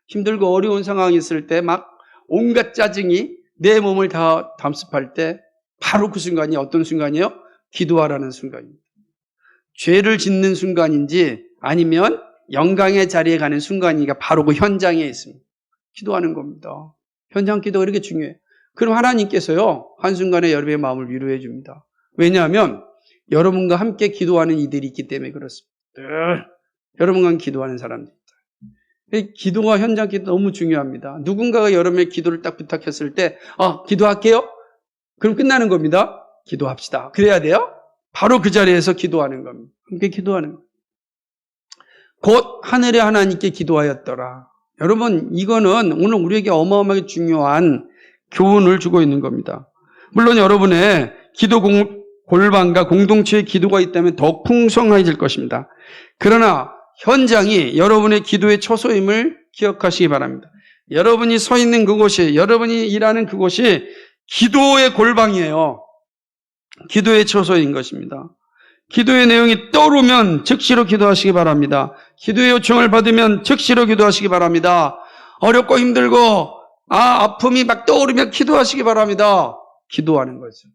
힘들고 어려운 상황이 있을 때 막 온갖 짜증이 내 몸을 다 담습할 때 바로 그 순간이 어떤 순간이에요? 기도하라는 순간입니다. 죄를 짓는 순간인지 아니면 영광의 자리에 가는 순간이니까 바로 그 현장에 있습니다. 기도하는 겁니다. 현장 기도가 이렇게 중요해요. 그럼 하나님께서요, 한순간에 여러분의 마음을 위로해 줍니다. 왜냐하면 여러분과 함께 기도하는 이들이 있기 때문에 그렇습니다. 늘 여러분과 기도하는 사람들. 기도가 현장 기도 너무 중요합니다. 누군가가 여러분의 기도를 딱 부탁했을 때, 기도할게요? 그럼 끝나는 겁니다. 기도합시다. 그래야 돼요? 바로 그 자리에서 기도하는 겁니다. 함께 기도하는 겁니다. 곧 하늘의 하나님께 기도하였더라. 여러분, 이거는 오늘 우리에게 어마어마하게 중요한 교훈을 주고 있는 겁니다. 물론 여러분의 기도 골방과 공동체의 기도가 있다면 더 풍성해질 것입니다. 그러나 현장이 여러분의 기도의 처소임을 기억하시기 바랍니다. 여러분이 서 있는 그곳이, 여러분이 일하는 그곳이 기도의 골방이에요. 기도의 처소인 것입니다. 기도의 내용이 떠오르면 즉시로 기도하시기 바랍니다. 기도의 요청을 받으면 즉시로 기도하시기 바랍니다. 어렵고 힘들고 아픔이 막 떠오르면 기도하시기 바랍니다. 기도하는 거죠.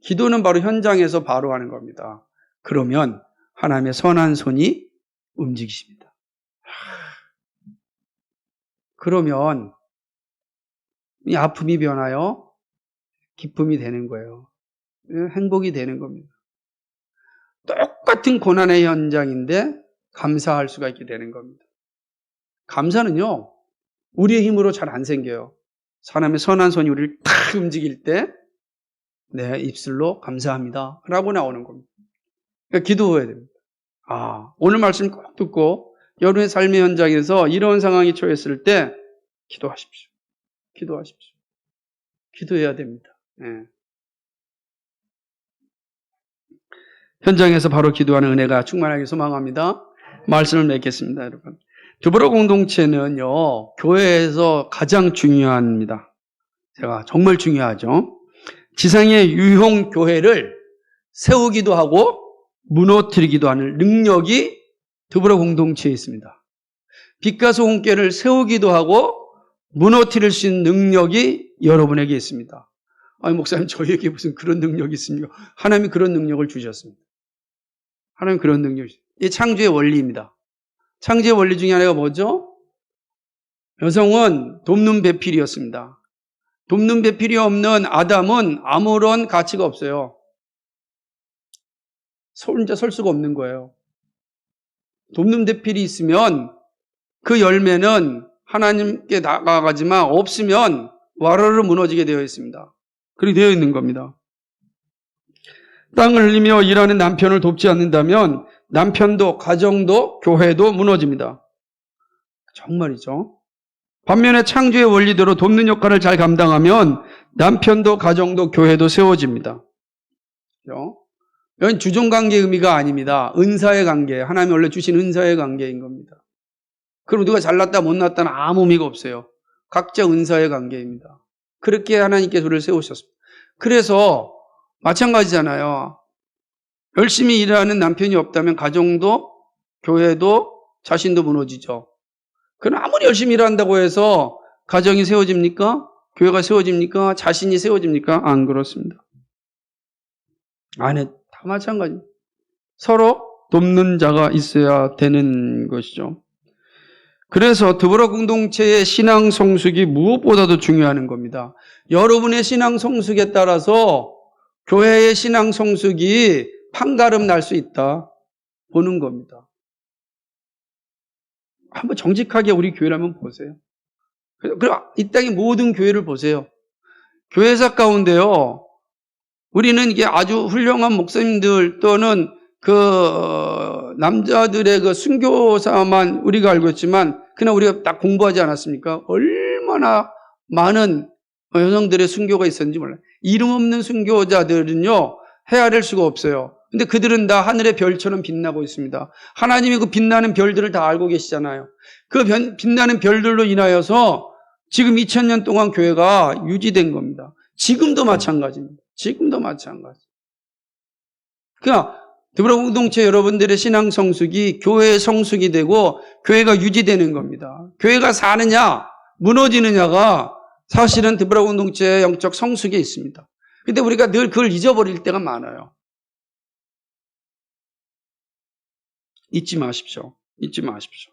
기도는 바로 현장에서 바로 하는 겁니다. 그러면 하나님의 선한 손이 움직이십니다. 그러면 이 아픔이 변하여 기쁨이 되는 거예요. 행복이 되는 겁니다. 똑같은 고난의 현장인데 감사할 수가 있게 되는 겁니다. 감사는요, 우리의 힘으로 잘 안 생겨요. 하나님의 선한 손이 우리를 탁 움직일 때 내 입술로 감사합니다 라고 나오는 겁니다. 그러니까 기도해야 됩니다. 오늘 말씀 꼭 듣고 여러분의 삶의 현장에서 이런 상황이 처했을 때 기도하십시오. 기도하십시오. 기도해야 됩니다. 네. 현장에서 바로 기도하는 은혜가 충만하게 소망합니다. 말씀을 맺겠습니다, 여러분. 두보로 공동체는요, 교회에서 가장 중요합니다. 제가 정말 중요하죠. 지상의 유형 교회를 세우기도 하고 무너뜨리기도 하는 능력이 드보라 공동체에 있습니다. 빛과 소금교회를 세우기도 하고 무너뜨릴 수 있는 능력이 여러분에게 있습니다. 아니 목사님 저에게 무슨 그런 능력이 있습니까? 하나님이 그런 능력을 주셨습니다. 하나님 그런 능력이 있습니다. 이 창조의 원리입니다. 창조의 원리 중에 하나가 뭐죠? 여성은 돕는 배필이었습니다. 돕는 배필이 없는 아담은 아무런 가치가 없어요. 혼자 설 수가 없는 거예요. 돕는 배필이 있으면 그 열매는 하나님께 나아가지만 없으면 와르르 무너지게 되어 있습니다. 그렇게 되어 있는 겁니다. 땅을 흘리며 일하는 남편을 돕지 않는다면 남편도 가정도 교회도 무너집니다. 정말이죠. 반면에 창조의 원리대로 돕는 역할을 잘 감당하면 남편도 가정도 교회도 세워집니다. 이건 주종관계의 의미가 아닙니다. 은사의 관계, 하나님이 원래 주신 은사의 관계인 겁니다. 그럼 누가 잘났다 못났다는 아무 의미가 없어요. 각자 은사의 관계입니다. 그렇게 하나님께서 우리를 세우셨습니다. 그래서 마찬가지잖아요. 열심히 일하는 남편이 없다면 가정도 교회도 자신도 무너지죠. 그럼 아무리 열심히 일한다고 해서 가정이 세워집니까? 교회가 세워집니까? 자신이 세워집니까? 안 그렇습니다. 안에 다 마찬가지입니다. 서로 돕는 자가 있어야 되는 것이죠. 그래서 드보라 공동체의 신앙 성숙이 무엇보다도 중요한 겁니다. 여러분의 신앙 성숙에 따라서 교회의 신앙 성숙이 판가름 날 수 있다 보는 겁니다. 한번 정직하게 우리 교회를 한번 보세요. 그럼 이 땅의 모든 교회를 보세요. 교회사 가운데요. 우리는 이게 아주 훌륭한 목사님들 또는 그 남자들의 그 순교사만 우리가 알고 있지만 그냥 우리가 딱 공부하지 않았습니까? 얼마나 많은 여성들의 순교가 있었는지 몰라요. 이름 없는 순교자들은요 헤아릴 수가 없어요. 근데 그들은 다 하늘의 별처럼 빛나고 있습니다. 하나님이 그 빛나는 별들을 다 알고 계시잖아요. 그 빛나는 별들로 인하여서 지금 2000년 동안 교회가 유지된 겁니다. 지금도 마찬가지입니다. 지금도 마찬가지. 그러니까 드보라 공동체 여러분들의 신앙 성숙이 교회의 성숙이 되고 교회가 유지되는 겁니다. 교회가 사느냐 무너지느냐가 사실은 드보라 공동체의 영적 성숙에 있습니다. 근데 우리가 늘 그걸 잊어버릴 때가 많아요. 잊지 마십시오. 잊지 마십시오.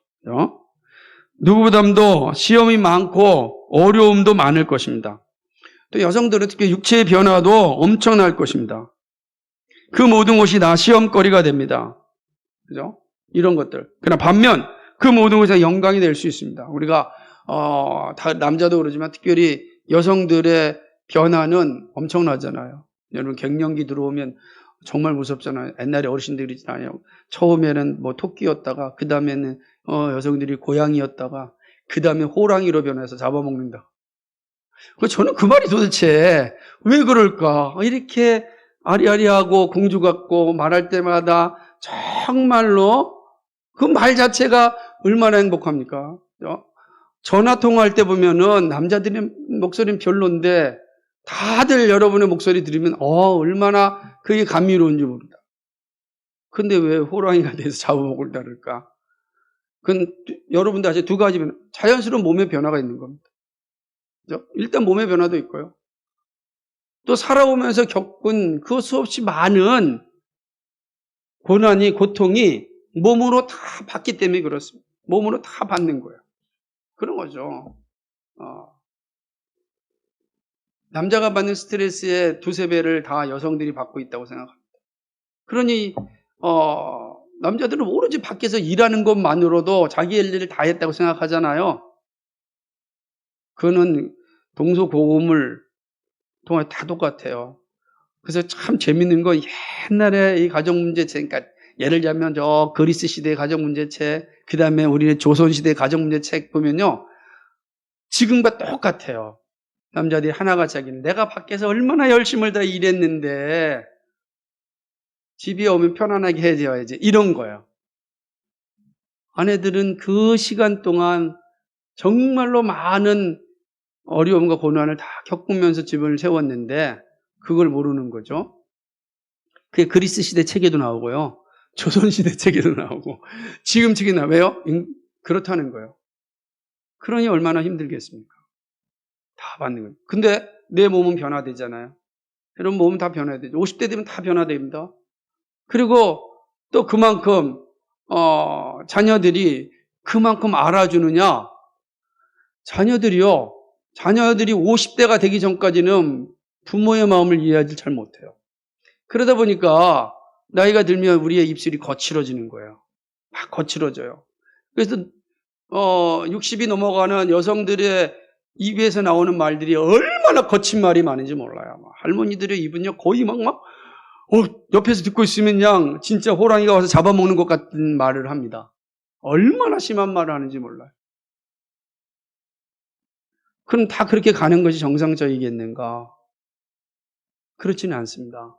누구보다도 시험이 많고 어려움도 많을 것입니다. 또 여성들은 특히 육체의 변화도 엄청날 것입니다. 그 모든 것이 다 시험거리가 됩니다. 그죠? 이런 것들. 그러나 반면 그 모든 것이 영광이 될 수 있습니다. 우리가 다 남자도 그러지만 특별히 여성들의 변화는 엄청나잖아요. 여러분 갱년기 들어오면 정말 무섭잖아요. 옛날에 어르신들이 있잖아요. 처음에는 뭐 토끼였다가 그 다음에는 여성들이 고양이였다가 그 다음에 호랑이로 변해서 잡아먹는다. 저는 그 말이 도대체 왜 그럴까? 이렇게 아리아리하고 공주 같고 말할 때마다 정말로 그 말 자체가 얼마나 행복합니까? 전화 통화할 때 보면은 남자들의 목소리는 별론데 다들 여러분의 목소리 들으면 얼마나 그게 감미로운지 모릅니다. 근데 왜 호랑이가 돼서 잡아먹을 다를까? 그건 여러분들 아직 두 가지면 자연스러운 몸의 변화가 있는 겁니다. 그죠? 일단 몸의 변화도 있고요. 또 살아오면서 겪은 그 수없이 많은 고난이 고통이 몸으로 다 받기 때문에 그렇습니다. 몸으로 다 받는 거예요. 그런 거죠. 남자가 받는 스트레스의 두세 배를 다 여성들이 받고 있다고 생각합니다. 그러니 남자들은 오로지 밖에서 일하는 것만으로도 자기 할 일을 다 했다고 생각하잖아요. 그거는 동서고금을 통해 다 똑같아요. 그래서 참 재밌는 건 옛날에 이 가정문제책, 그러니까 예를 들자면 저 그리스 시대의 가정문제책, 그 다음에 우리의 조선시대의 가정문제책 보면요. 지금과 똑같아요. 남자들이 하나같이 하기는 내가 밖에서 얼마나 열심을 다 일했는데 집에 오면 편안하게 해줘야지. 이런 거예요. 아내들은 그 시간 동안 정말로 많은 어려움과 고난을 다 겪으면서 집을 세웠는데 그걸 모르는 거죠. 그게 그리스 시대 책에도 나오고요. 조선시대 책에도 나오고 지금 책에 나와요. 왜요? 그렇다는 거예요. 그러니 얼마나 힘들겠습니까? 다 받는 거예요. 근데 내 몸은 변화되잖아요. 여러분 몸은 다 변화되죠. 50대 되면 다 변화됩니다. 그리고 또 그만큼 자녀들이 그만큼 알아주느냐? 자녀들이 50대가 되기 전까지는 부모의 마음을 이해하지 잘 못해요. 그러다 보니까 나이가 들면 우리의 입술이 거칠어지는 거예요. 막 거칠어져요. 그래서 60이 넘어가는 여성들의 입에서 나오는 말들이 얼마나 거친 말이 많은지 몰라요. 할머니들의 입은요 거의 막 옆에서 듣고 있으면 그냥 진짜 호랑이가 와서 잡아먹는 것 같은 말을 합니다. 얼마나 심한 말을 하는지 몰라요. 그럼 다 그렇게 가는 것이 정상적이겠는가? 그렇지는 않습니다.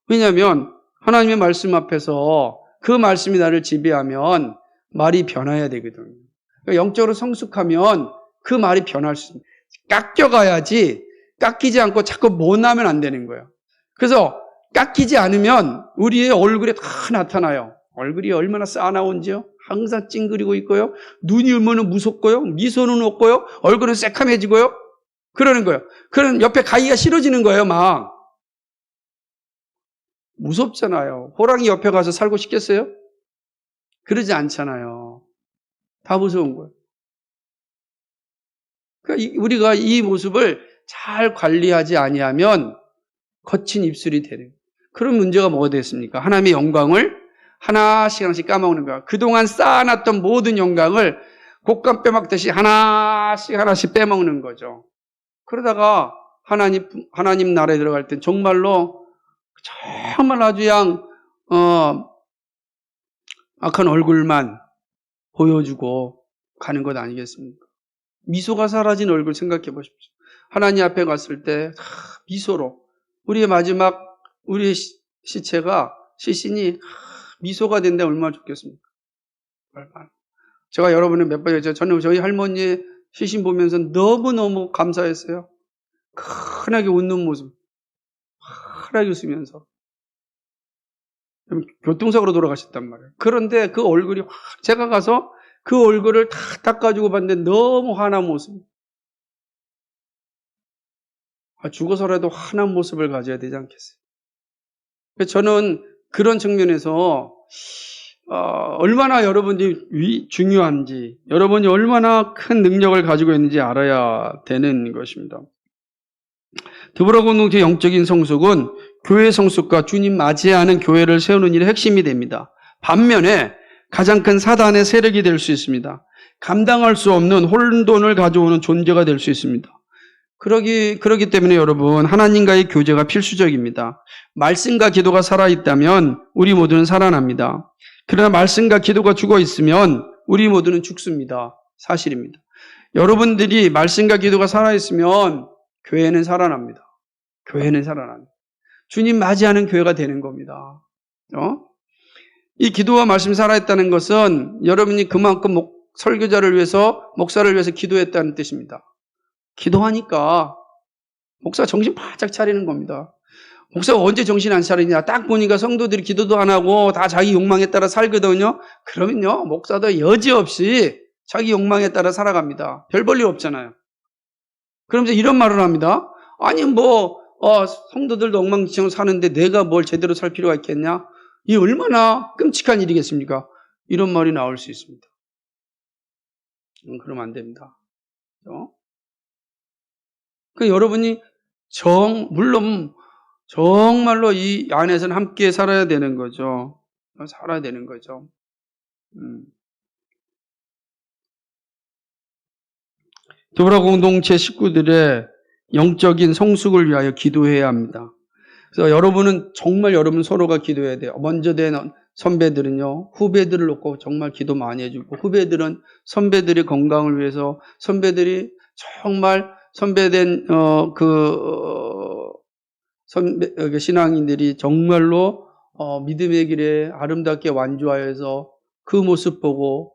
왜냐하면 하나님의 말씀 앞에서 그 말씀이 나를 지배하면 말이 변해야 되거든요. 그러니까 영적으로 성숙하면 그 말이 변할 수 있습니다. 깎여가야지 깎이지 않고 자꾸 못나면 안 되는 거예요. 그래서 깎이지 않으면 우리의 얼굴에 다 나타나요. 얼굴이 얼마나 싸나운지요. 항상 찡그리고 있고요. 눈이 얼마나 무섭고요. 미소는 없고요. 얼굴은 새카매지고요. 그러는 거예요. 그런 옆에 가기가 싫어지는 거예요. 막. 무섭잖아요. 호랑이 옆에 가서 살고 싶겠어요? 그러지 않잖아요. 다 무서운 거예요. 그러니까 우리가 이 모습을 잘 관리하지 아니하면 거친 입술이 되는 거예요. 그런 문제가 뭐가 됐습니까? 하나님의 영광을 하나씩 까먹는 거야. 그동안 쌓아놨던 모든 영광을 곶감 빼먹듯이 하나씩 빼먹는 거죠. 그러다가 하나님 나라에 들어갈 땐 정말 아주 악한 얼굴만 보여주고 가는 것 아니겠습니까? 미소가 사라진 얼굴 생각해 보십시오. 하나님 앞에 갔을 때 미소로 우리의 마지막 우리의 시신이 미소가 된데 얼마나 좋겠습니까? 제가 여러분을 몇 번 얘기했죠. 저는 저희 할머니의 시신 보면서 너무너무 감사했어요. 환하게 웃는 모습. 환하게 웃으면서. 교통사고로 돌아가셨단 말이에요. 그런데 그 얼굴이 제가 가서 그 얼굴을 다 닦아주고 봤는데 너무 환한 모습. 죽어서라도 환한 모습을 가져야 되지 않겠어요? 저는 그런 측면에서 얼마나 여러분이 중요한지, 여러분이 얼마나 큰 능력을 가지고 있는지 알아야 되는 것입니다. 드보라 공동체 영적인 성숙은 교회 성숙과 주님 맞이하는 교회를 세우는 일의 핵심이 됩니다. 반면에 가장 큰 사단의 세력이 될 수 있습니다. 감당할 수 없는 혼돈을 가져오는 존재가 될 수 있습니다. 그러기 때문에 여러분, 하나님과의 교제가 필수적입니다. 말씀과 기도가 살아있다면 우리 모두는 살아납니다. 그러나 말씀과 기도가 죽어 있으면 우리 모두는 죽습니다. 사실입니다. 여러분들이 말씀과 기도가 살아있으면 교회는 살아납니다. 교회는 살아납니다. 주님 맞이하는 교회가 되는 겁니다. 이 기도와 말씀이 살아있다는 것은 여러분이 그만큼 설교자를 위해서, 목사를 위해서 기도했다는 뜻입니다. 기도하니까 목사가 정신 바짝 차리는 겁니다. 목사가 언제 정신 안 차리냐? 딱 보니까 성도들이 기도도 안 하고 다 자기 욕망에 따라 살거든요. 그러면요, 목사도 여지없이 자기 욕망에 따라 살아갑니다. 별 볼 일 없잖아요. 그러면서 이런 말을 합니다. 아니 성도들도 엉망진창으로 사는데 내가 뭘 제대로 살 필요가 있겠냐? 이 얼마나 끔찍한 일이겠습니까? 이런 말이 나올 수 있습니다. 그러면 안 됩니다. 그러니까 여러분이 물론 정말로 이 안에서는 함께 살아야 되는 거죠. 살아야 되는 거죠. 드보라 공동체 식구들의 영적인 성숙을 위하여 기도해야 합니다. 그래서 여러분은 정말 여러분 서로가 기도해야 돼요. 먼저 된 선배들은요, 후배들을 놓고 정말 기도 많이 해주고, 후배들은 선배들의 건강을 위해서, 선배들이 정말 선배된 신앙인들이 정말로 믿음의 길에 아름답게 완주하여서 그 모습 보고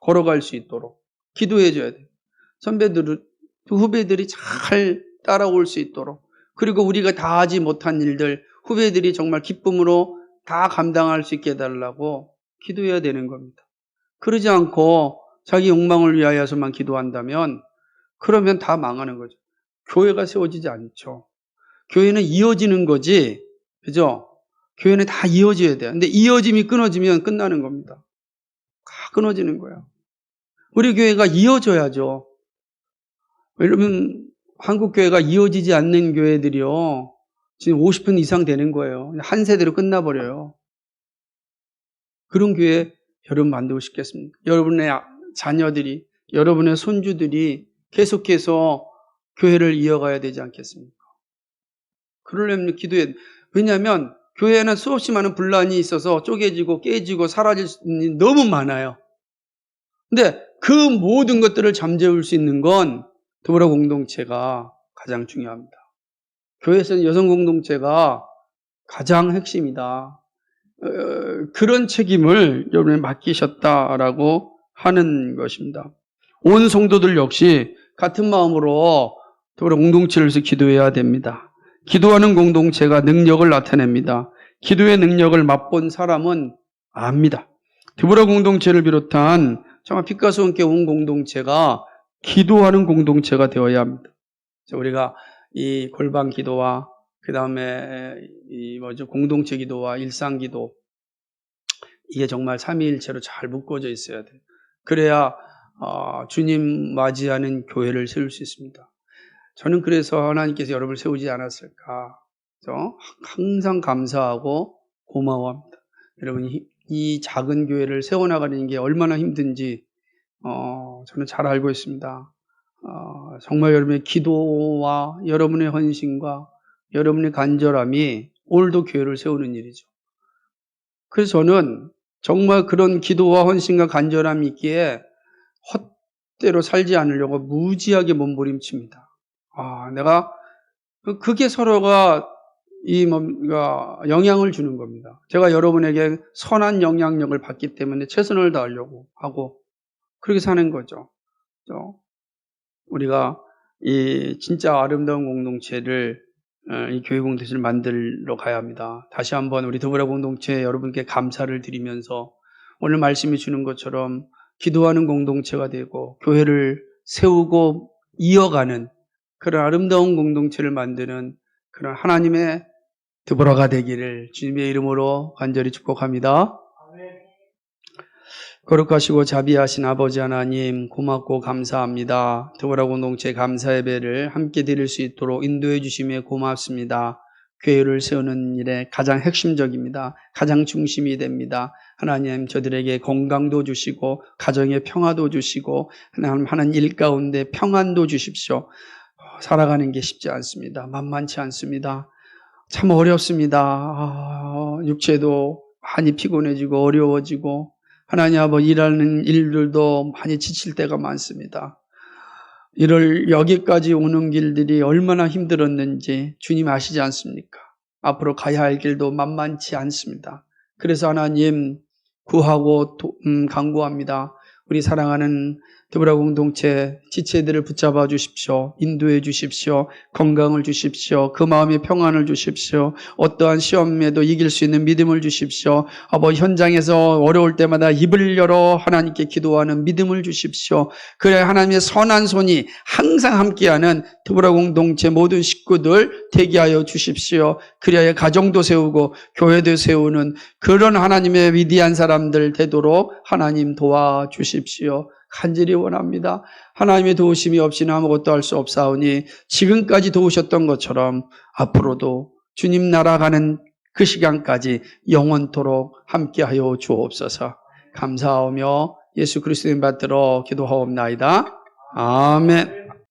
걸어갈 수 있도록 기도해 줘야 돼요. 후배들이 잘 따라올 수 있도록, 그리고 우리가 다 하지 못한 일들 후배들이 정말 기쁨으로 다 감당할 수 있게 해달라고 기도해야 되는 겁니다. 그러지 않고 자기 욕망을 위하여서만 기도한다면 그러면 다 망하는 거죠. 교회가 세워지지 않죠. 교회는 이어지는 거지, 그죠? 교회는 다 이어져야 돼요. 근데 이어짐이 끊어지면 끝나는 겁니다. 다 끊어지는 거예요. 우리 교회가 이어져야죠. 왜냐면 한국 교회가 이어지지 않는 교회들이요, 지금 50분 이상 되는 거예요. 한 세대로 끝나버려요. 그런 교회 여러분 만들고 싶겠습니까? 여러분의 자녀들이, 여러분의 손주들이 계속해서 교회를 이어가야 되지 않겠습니까? 그러려면 기도해. 왜냐하면 교회에는 수없이 많은 분란이 있어서 쪼개지고 깨지고 사라질 일이 너무 많아요. 근데 그 모든 것들을 잠재울 수 있는 건 더불어 공동체가 가장 중요합니다. 교회에서는 여성 공동체가 가장 핵심이다. 그런 책임을 여러분이 맡기셨다라고 하는 것입니다. 온 성도들 역시 같은 마음으로 더불어 공동체를 위해서 기도해야 됩니다. 기도하는 공동체가 능력을 나타냅니다. 기도의 능력을 맛본 사람은 압니다. 더불어 공동체를 비롯한 정말 빛과 함께 온 공동체가 기도하는 공동체가 되어야 합니다. 우리가 이 골방 기도와 그 다음에 공동체 기도와 일상 기도, 이게 정말 삼위일체로 잘 묶어져 있어야 돼요. 그래야 주님 맞이하는 교회를 세울 수 있습니다. 저는 그래서 하나님께서 여러분을 세우지 않았을까, 항상 감사하고 고마워합니다. 여러분이 이 작은 교회를 세워나가는 게 얼마나 힘든지 저는 잘 알고 있습니다. 정말 여러분의 기도와 여러분의 헌신과 여러분의 간절함이 오늘도 교회를 세우는 일이죠. 그래서 저는 정말 그런 기도와 헌신과 간절함이 있기에 헛되로 살지 않으려고 무지하게 몸부림칩니다. 내가 그게 서로가 영향을 주는 겁니다. 제가 여러분에게 선한 영향력을 받기 때문에 최선을 다하려고 하고 그렇게 사는 거죠. 우리가 이 진짜 아름다운 공동체를, 이 교회 공동체를 만들러 가야 합니다. 다시 한번 우리 더불어 공동체 여러분께 감사를 드리면서 오늘 말씀이 주는 것처럼 기도하는 공동체가 되고 교회를 세우고 이어가는 그런 아름다운 공동체를 만드는 그런 하나님의 더불어가 되기를 주님의 이름으로 간절히 축복합니다. 거룩하시고 자비하신 아버지 하나님, 고맙고 감사합니다. 더불어 공동체 감사 예배를 함께 드릴 수 있도록 인도해 주심에 고맙습니다. 교회를 세우는 일에 가장 핵심적입니다. 가장 중심이 됩니다. 하나님, 저들에게 건강도 주시고 가정의 평화도 주시고 하나님 하는 일 가운데 평안도 주십시오. 살아가는 게 쉽지 않습니다. 만만치 않습니다. 참 어렵습니다. 육체도 많이 피곤해지고 어려워지고 하나님 아버지 일하는 일들도 많이 지칠 때가 많습니다. 이를 여기까지 오는 길들이 얼마나 힘들었는지 주님 아시지 않습니까? 앞으로 가야 할 길도 만만치 않습니다. 그래서 하나님 구하고 간구합니다. 우리 사랑하는 더불어 공동체 지체들을 붙잡아 주십시오. 인도해 주십시오. 건강을 주십시오. 그 마음에 평안을 주십시오. 어떠한 시험에도 이길 수 있는 믿음을 주십시오. 아버지 현장에서 어려울 때마다 입을 열어 하나님께 기도하는 믿음을 주십시오. 그래야 하나님의 선한 손이 항상 함께하는 더불어 공동체 모든 식구들 되게 하여 주십시오. 그래야 가정도 세우고 교회도 세우는 그런 하나님의 위대한 사람들 되도록 하나님 도와주십시오. 간절히 원합니다. 하나님의 도우심이 없이는 아무것도 할 수 없사오니 지금까지 도우셨던 것처럼 앞으로도 주님 나라 가는 그 시간까지 영원토록 함께하여 주옵소서. 감사하며 예수 그리스도의 이름 받들어 기도하옵나이다. 아멘.